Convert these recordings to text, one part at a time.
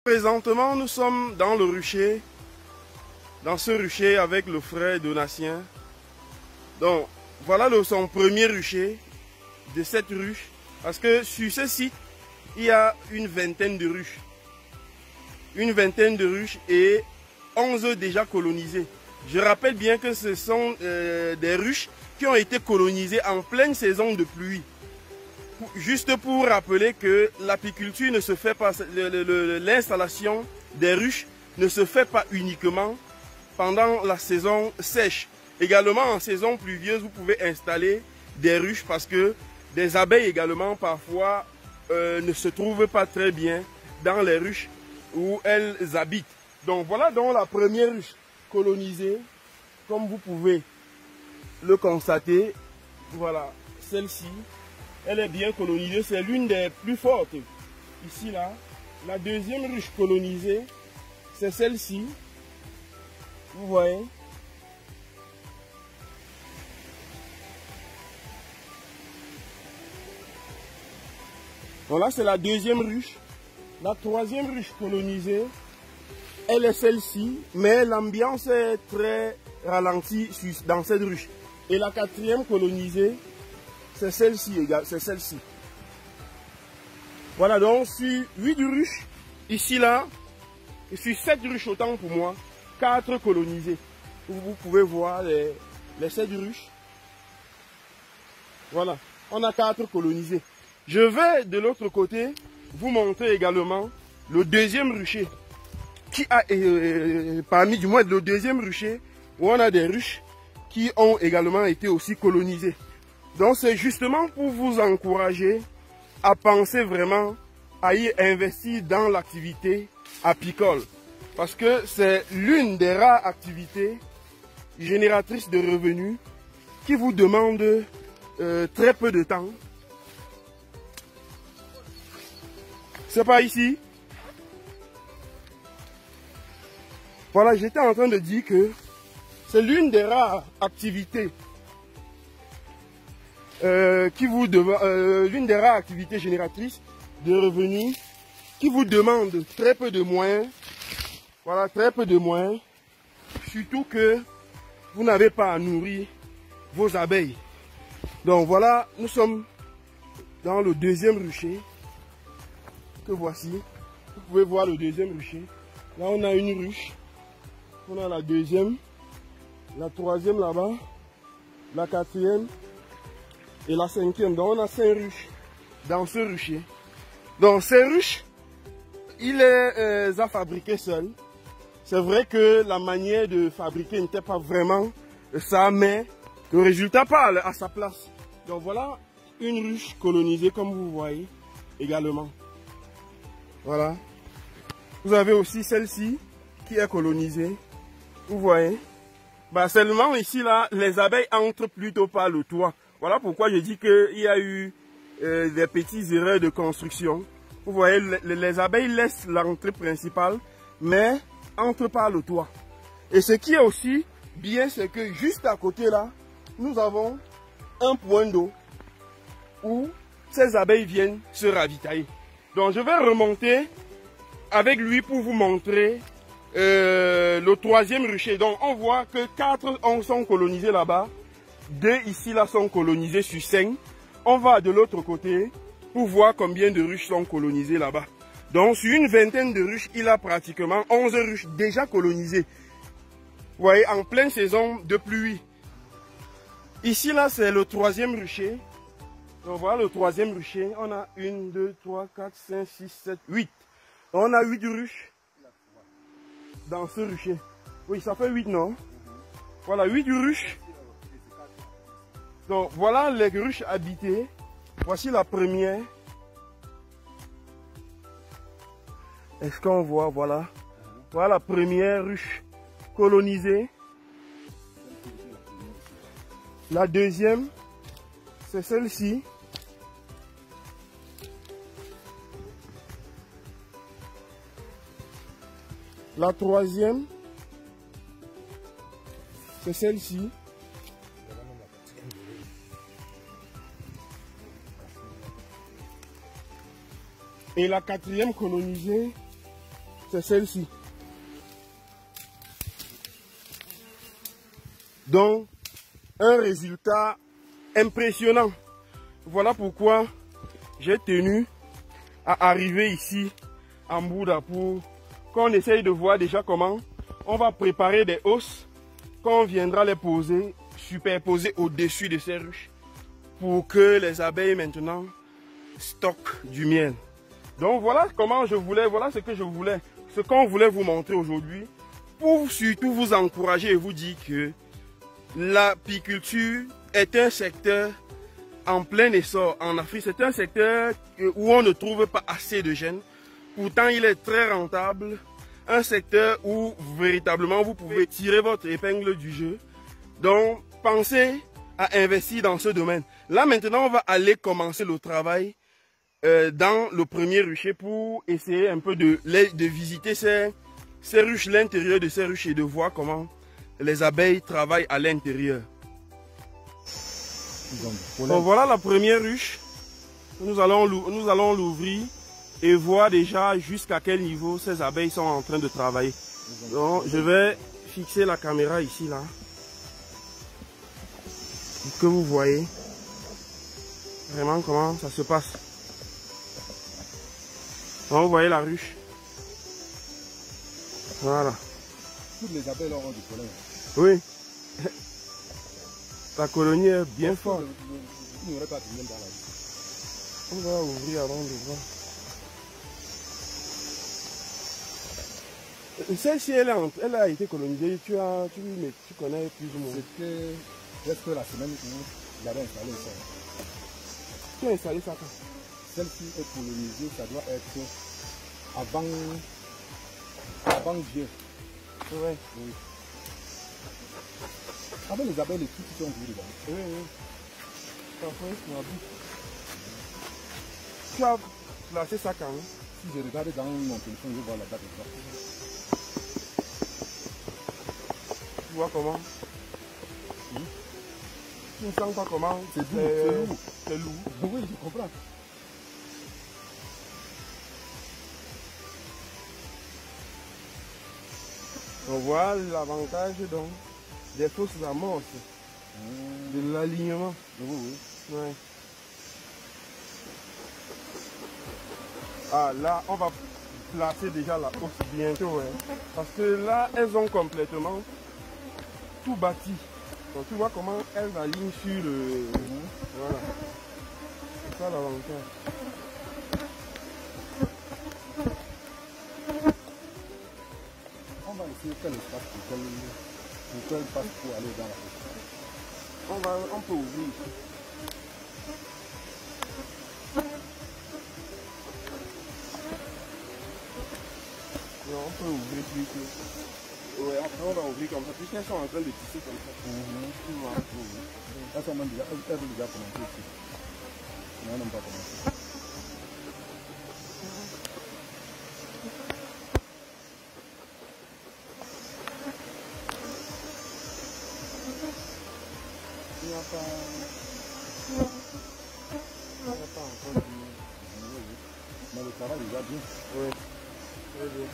Présentement, nous sommes dans le rucher, dans ce rucher avec le frère Donatien. Donc, voilà son premier rucher de cette ruche. Parce que sur ce site, il y a une vingtaine de ruches. Une vingtaine de ruches et 11 déjà colonisées. Je rappelle bien que ce sont des ruches qui ont été colonisées en pleine saison de pluie. Juste pour rappeler que l'apiculture ne se fait pas, l'installation des ruches ne se fait pas uniquement pendant la saison sèche. Également en saison pluvieuse, vous pouvez installer des ruches parce que des abeilles également parfois ne se trouvent pas très bien dans les ruches où elles habitent. Donc voilà donc la première ruche colonisée, comme vous pouvez le constater. Voilà, celle-ci. Elle est bien colonisée, c'est l'une des plus fortes. Ici, là, la deuxième ruche colonisée, c'est celle-ci. Vous voyez? Voilà, c'est la deuxième ruche. La troisième ruche colonisée, elle est celle-ci, mais l'ambiance est très ralentie dans cette ruche. Et la quatrième colonisée, c'est celle-ci, c'est celle-ci. Voilà donc sur 8 ruches, ici là, et sur 7 ruches autant pour moi, 4 colonisées. Vous pouvez voir les 7 ruches. Voilà, on a 4 colonisées. Je vais de l'autre côté vous montrer également le deuxième rucher. Qui a, parmi du moins le deuxième rucher, où on a des ruches qui ont également été aussi colonisées. Donc c'est justement pour vous encourager à penser vraiment à y investir dans l'activité apicole. Parce que c'est l'une des rares activités génératrices de revenus qui vous demande très peu de temps. C'est pas ici. Voilà, j'étais en train de dire que c'est l'une des rares activités l'une des rares activités génératrices de revenus qui vous demande très peu de moyens. Voilà, très peu de moyens. Surtout que vous n'avez pas à nourrir vos abeilles. Donc voilà, nous sommes dans le deuxième rucher que voici. Vous pouvez voir le deuxième rucher. Là, on a une ruche. On a la deuxième, la troisième là-bas, la quatrième et la cinquième. Donc on a 5 ruches dans ce rucher. Donc ces ruches, il les a fabriquées seul. C'est vrai que la manière de fabriquer n'était pas vraiment ça, mais le résultat parle à sa place. Donc voilà une ruche colonisée comme vous voyez également. Voilà. Vous avez aussi celle-ci qui est colonisée. Vous voyez. Bah seulement ici là, les abeilles entrent plutôt par le toit. Voilà pourquoi je dis qu'il y a eu des petites erreurs de construction. Vous voyez, les abeilles laissent l'entrée principale, mais entrent par le toit. Et ce qui est aussi bien, c'est que juste à côté là, nous avons un point d'eau où ces abeilles viennent se ravitailler. Donc je vais remonter avec lui pour vous montrer le troisième rucher. Donc on voit que 4 sont colonisés là-bas. 2 ici là sont colonisés sur 5. On va de l'autre côté pour voir combien de ruches sont colonisées là-bas. Donc sur une vingtaine de ruches, il a pratiquement 11 ruches déjà colonisées. Vous voyez, en pleine saison de pluie. Ici là c'est le troisième rucher. Donc voilà le troisième rucher. On a 1, 2, 3, 4, 5, 6, 7, 8. Donc, on a 8 ruches dans ce rucher. Oui, ça fait 8 non? Voilà, 8 ruches. Donc voilà les ruches habitées. Voici la première. Est-ce qu'on voit? Voilà. Voilà la première ruche colonisée. La deuxième, c'est celle-ci. La troisième, c'est celle-ci. Et la quatrième colonisée, c'est celle-ci. Donc, un résultat impressionnant. Voilà pourquoi j'ai tenu à arriver ici en Bouddha pour qu'on essaye de voir déjà comment on va préparer des hausses quand on viendra les poser, superposer au-dessus de ces ruches pour que les abeilles maintenant stockent du miel. Donc voilà comment je voulais, voilà ce que je voulais, ce qu'on voulait vous montrer aujourd'hui pour surtout vous encourager et vous dire que l'apiculture est un secteur en plein essor en Afrique. C'est un secteur où on ne trouve pas assez de jeunes. Pourtant, il est très rentable. Un secteur où véritablement vous pouvez tirer votre épingle du jeu. Donc, pensez à investir dans ce domaine. Là, maintenant, on va aller commencer le travail dans le premier rucher pour essayer un peu de visiter ces ruches, l'intérieur de ces ruches et de voir comment les abeilles travaillent à l'intérieur. Donc voilà la première ruche. Nous allons l'ouvrir et voir déjà jusqu'à quel niveau ces abeilles sont en train de travailler. Donc je vais fixer la caméra ici là. Pour que vous voyez vraiment comment ça se passe. Donc vous voyez la ruche. Voilà. Toutes les abeilles ont du pollen. Oui. La colonie est bien forte. Il n'y aurait pas de miel dans la vie. On va ouvrir avant de voir. Celle-ci, elle a été colonisée. Tu connais plus ou moins. C'était presque la semaine où j'avais installé ça. Tu as installé ça quand? Celle-ci est colonisée, ça doit être avant juillet. Ouais. Oui. Avec les abeilles, les trucs qui sont vus dedans. Oui, oui. Parfait, tu as placé ça quand? Si je regarde dans mon téléphone, je vois la date exacte. Tu vois comment? Tu ne sens pas comment? C'est doux, c'est lourd. C'est lourd. Oui, je comprends. On voit l'avantage donc des fausses amorces, de l'alignement. Oui, oui. Ouais. Ah là, on va placer déjà la hausse bientôt, hein, parce que là, elles ont complètement tout bâti. Donc tu vois comment elles alignent sur le... Voilà. C'est ça l'avantage. On va essayer quel espace pour qu'elle passe pour aller dans la hausse. On peut ouvrir ici. Non, on peut ouvrir plus que... Ouais, après on va ouvrir comme ça, puisqu'elles sont en train de tisser comme ça. Tu vois. Elles sont même déjà, elles ont déjà commencé ici. Mais elles n'ont pas commencé. Il n'y a pas encore de... Mais le travail est déjà bien. Oui. Très bien.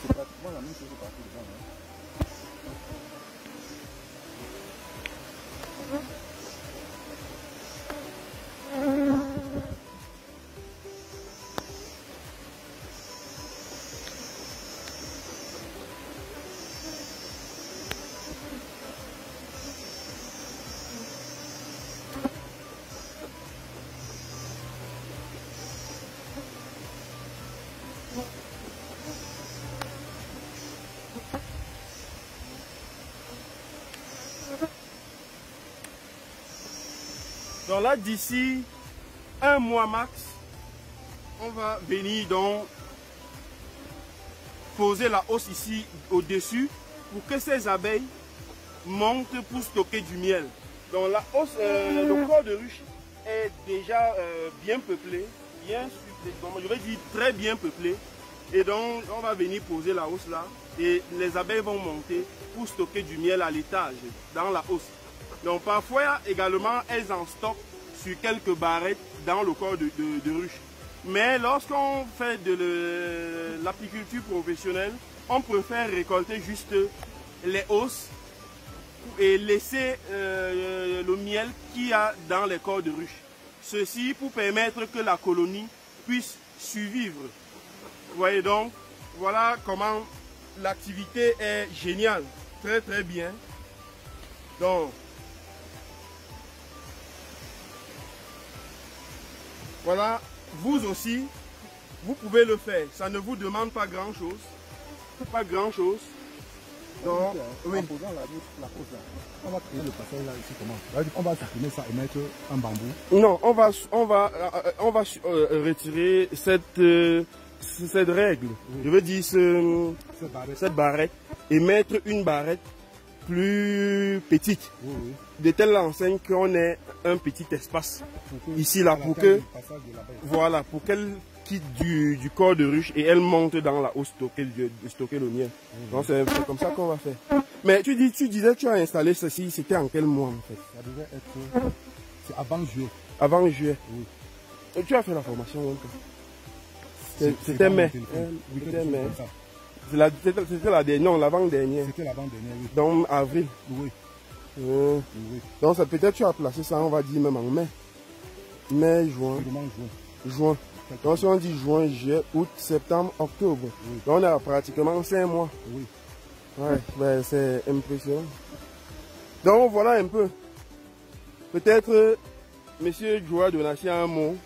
C'est pratiquement la même chose partout dedans. Hein. Donc là, d'ici un mois max, on va venir donc poser la hausse ici au-dessus pour que ces abeilles montent pour stocker du miel. Donc la hausse, le corps de ruche est déjà bien peuplé, je vais dire très bien peuplé. Et donc on va venir poser la hausse là et les abeilles vont monter pour stocker du miel à l'étage, dans la hausse. Donc parfois également elles en stockent sur quelques barrettes dans le corps de ruche. Mais lorsqu'on fait de l'apiculture professionnelle, on préfère récolter juste les hausses et laisser le miel qu'il y a dans les corps de ruche. Ceci pour permettre que la colonie puisse survivre. Vous voyez donc, voilà comment l'activité est géniale, très très bien. Donc, voilà, vous aussi, vous pouvez le faire. Ça ne vous demande pas grand chose. Pas grand chose. Donc, oui. En posant la pose là, on va créer le passage là ici comment? On va supprimer ça et mettre un bambou. Non, on va retirer cette règle. Oui. Je veux dire cette barrette et mettre une barrette plus petite. Oui, oui. De telle enseigne qu'on ait un petit espace ici là pour que voilà, pour qu'elle quitte du corps de ruche et elle monte dans la hausse stocker le miel. Donc c'est comme ça qu'on va faire. Mais tu disais que tu as installé ceci, c'était en quel mois en fait? Ça devait être c'est avant juillet. Avant juillet. Oui. Et tu as fait la formation c'était mai. C'était mai. C'était la dernière, non, l'avant-dernière. C'était l'avant-dernière, oui. Donc avril. Oui. Oui. Donc peut-être tu as placé ça, on va dire même en mai. Mai, juin. Juin. Donc si on dit juin, juillet, août, septembre, octobre. Oui. Donc on a pratiquement 5 mois. Oui. Ouais, ben, c'est impressionnant. Donc voilà un peu. Peut-être Monsieur Joa Donatien a un mot.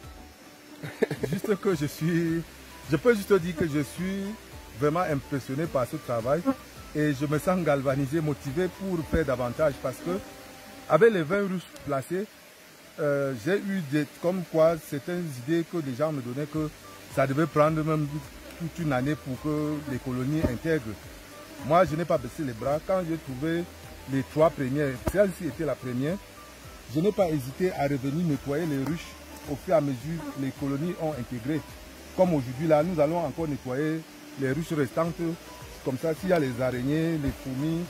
Juste que je peux juste dire que je suis vraiment impressionné par ce travail et je me sens galvanisé, motivé pour faire davantage parce que avec les 20 ruches placées, j'ai eu comme quoi certaines idées que les gens me donnaient que ça devait prendre même toute une année pour que les colonies intègrent. Moi, je n'ai pas baissé les bras. Quand j'ai trouvé les 3 premières, celle-ci était la première, je n'ai pas hésité à revenir nettoyer les ruches au fur et à mesure que les colonies ont intégré. Comme aujourd'hui, là, nous allons encore nettoyer les ruches restantes. Comme ça, s'il y a les araignées, les fourmis,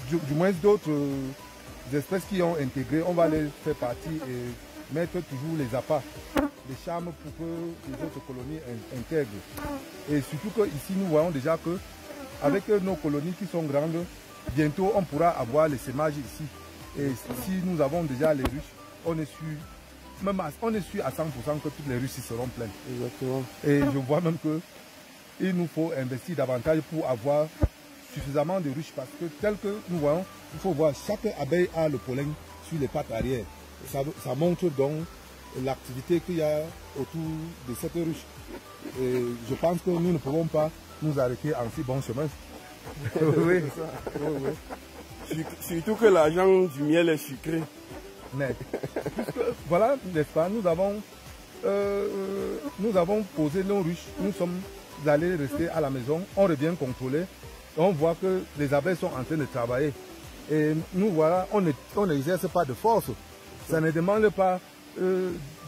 du moins d'autres espèces qui ont intégré, on va les faire partie et mettre toujours les appâts, les charmes pour que les autres colonies intègrent. Et surtout qu'ici, nous voyons déjà que avec nos colonies qui sont grandes, bientôt on pourra avoir les sémages ici. Et si nous avons déjà les ruches, on est sûr à 100% que toutes les ruches seront pleines. Exactement. Et je vois même qu'il nous faut investir davantage pour avoir suffisamment de ruches parce que tel que nous voyons, il faut voir chaque abeille a le pollen sur les pattes arrière. Ça montre donc l'activité qu'il y a autour de cette ruche. Et je pense que nous ne pouvons pas nous arrêter en si bon chemin. Oui, oui. Surtout que l'argent du miel est sucré. Mais, voilà, n'est-ce pas, nous avons posé nos ruches, nous sommes allés rester à la maison, on revient contrôler, on voit que les abeilles sont en train de travailler. Et nous voilà, on n'exerce pas de force. Ça ne demande pas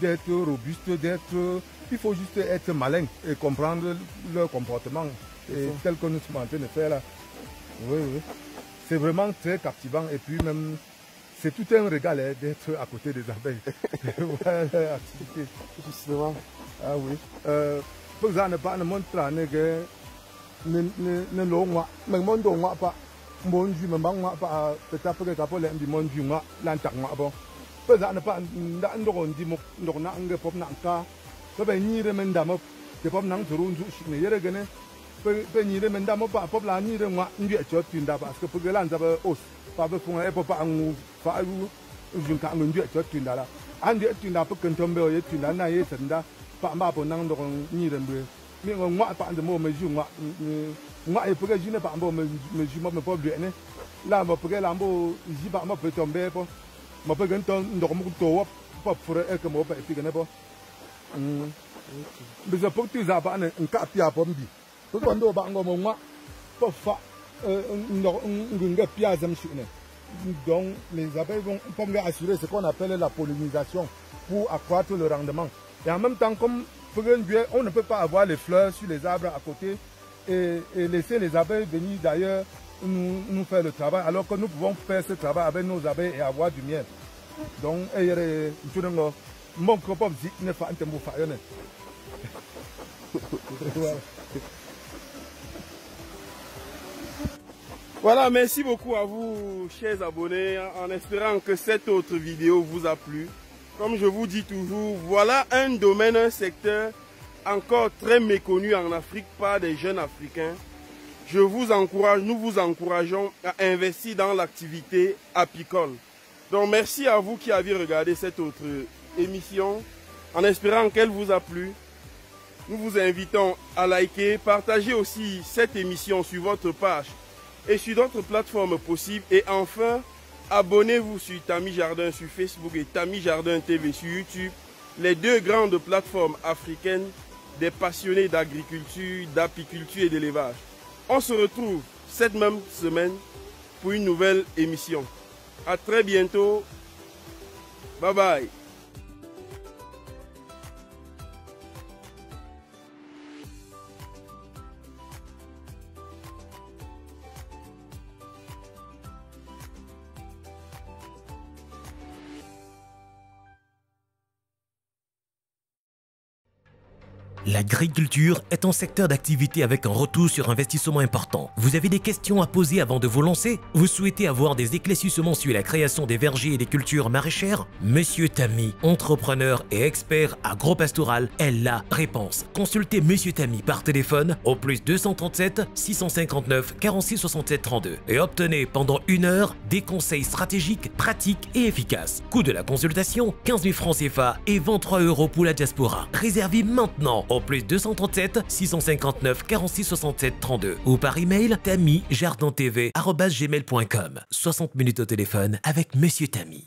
d'être robuste, il faut juste être malin et comprendre leur comportement. Et tel que nous sommes en train de faire là. Oui, oui. C'est vraiment très captivant et puis même, c'est tout un régal hein, d'être à côté des abeilles. Voilà l'activité. Justement. Ah oui. Pour ça, ne pas ne montrer que ne l'on mais mon don pas mon Dieu me bang pas peut-être que capable de mon Dieu moi l'antac moi bon. Pour ça ne pas n'andron dit mon n'on a pop n'anka. Peut ni remenda mo que pop n'ang turun ju ne yere gane. Peut ni remenda mo pas pop la ni re moi ndi a chot tunda parce que pour que l'an ça os pas be fond e pop ang fa ju ka ndi a chot tunda la. Andi tunda pour que tombe o tunda na ye tunda pas ma pour n'ang don ni rembe. Mais moi pas de mo me ju moi et pour que je ne pas me ju mo me pas bien là mo pour que là mo ji pas mo peut tomber pas mo peut que ndo mo to pas pour que mo pas et que ne pas mais je peux tu ça pas un capia pombi tout quand on va ngo moi pas fa ndo ngunga pia zam chune donc les abeilles vont pas assurer ce qu'on appelle la pollinisation pour accroître le rendement et en même temps comme on ne peut pas avoir les fleurs sur les arbres à côté et laisser les abeilles venir d'ailleurs nous faire le travail alors que nous pouvons faire ce travail avec nos abeilles et avoir du miel. Donc, Voilà, merci beaucoup à vous, chers abonnés, en espérant que cette autre vidéo vous a plu. Comme je vous dis toujours, voilà un domaine, un secteur encore très méconnu en Afrique par des jeunes Africains. Je vous encourage, nous vous encourageons à investir dans l'activité apicole. Donc merci à vous qui avez regardé cette autre émission, en espérant qu'elle vous a plu. Nous vous invitons à liker, partager aussi cette émission sur votre page et sur d'autres plateformes possibles. Et enfin, abonnez-vous sur Tami Jardin sur Facebook et Tami Jardin TV sur YouTube, les deux grandes plateformes africaines des passionnés d'agriculture, d'apiculture et d'élevage. On se retrouve cette même semaine pour une nouvelle émission. À très bientôt. Bye bye. L'agriculture est un secteur d'activité avec un retour sur investissement important. Vous avez des questions à poser avant de vous lancer? Vous souhaitez avoir des éclaircissements sur la création des vergers et des cultures maraîchères? Monsieur Tami, entrepreneur et expert agropastoral, est la réponse. Consultez Monsieur Tami par téléphone au +237 659 46 67 32 et obtenez pendant 1 heure des conseils stratégiques, pratiques et efficaces. Coût de la consultation 15 000 francs CFA et 23 € pour la diaspora. Réservez maintenant au +237 659 46 67 32 ou par email tamijardintv@gmail.com. 60 minutes au téléphone avec Monsieur Tami.